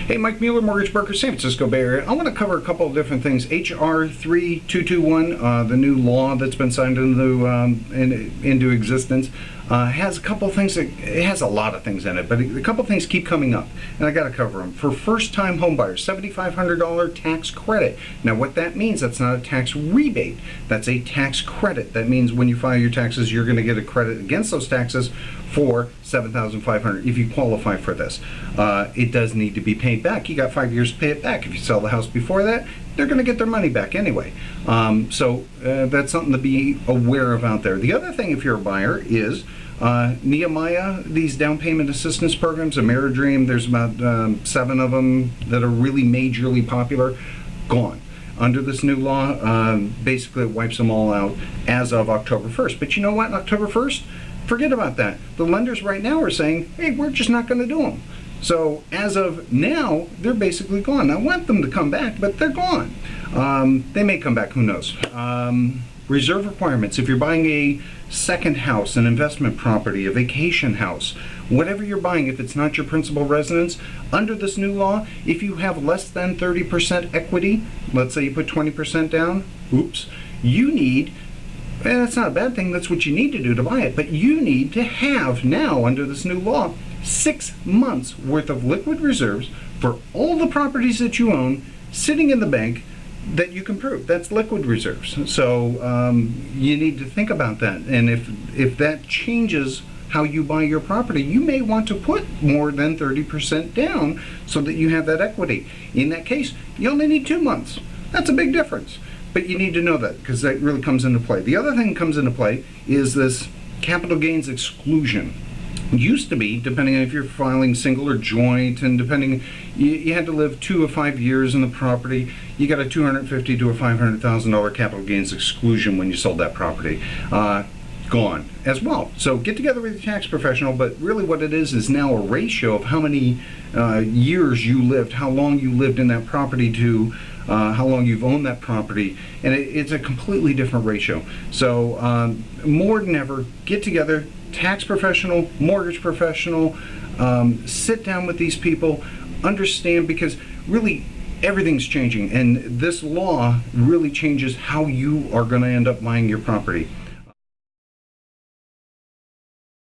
Hey, Mike Mueller, mortgage broker, San Francisco Bay Area. I want to cover a couple of different things. HR 3221, the new law that's been signed into existence, has a couple of things. It has a lot of things in it, but a couple of things keep coming up, and I got to cover them. For first-time home buyers, $7,500 tax credit. Now, what that means, that's not a tax rebate. That's a tax credit. That means when you file your taxes, you're going to get a credit against those taxes for $7,500 if you qualify for this. It does need to be paid back. You got 5 years to pay it back. If you sell the house before that, they're going to get their money back anyway. So that's something to be aware of out there. The other thing, if you're a buyer, is Nehemiah, these down payment assistance programs, Ameridream, there's about 7 of them that are really majorly popular, gone. Under this new law, basically it wipes them all out as of October 1st. But you know what, October 1st, forget about that. The lenders right now are saying, hey, we're just not going to do them. So as of now, they're basically gone. I want them to come back, but they're gone. They may come back, who knows. Reserve requirements. If you're buying a second house, an investment property, a vacation house, whatever you're buying, if it's not your principal residence, under this new law, if you have less than 30% equity, let's say you put 20% down, oops, you need, and that's not a bad thing, that's what you need to do to buy it, but you need to have now, under this new law, 6 months worth of liquid reserves for all the properties that you own sitting in the bank that you can prove. That's liquid reserves. So you need to think about that. And if that changes how you buy your property, you may want to put more than 30% down so that you have that equity. In that case, you only need 2 months. That's a big difference. But you need to know that because that really comes into play. The other thing that comes into play is this capital gains exclusion. Used to be, depending on if you're filing single or joint, and depending, you had to live 2 or 5 years in the property. You got a $250,000 to a $500,000 capital gains exclusion when you sold that property. Gone as well. So get together with your tax professional, but really what it is now a ratio of how many years you lived, how long you lived in that property to how long you've owned that property, and it's a completely different ratio. So more than ever, get together, tax professional, mortgage professional, sit down with these people, understand, because really everything's changing, and this law really changes how you are going to end up buying your property.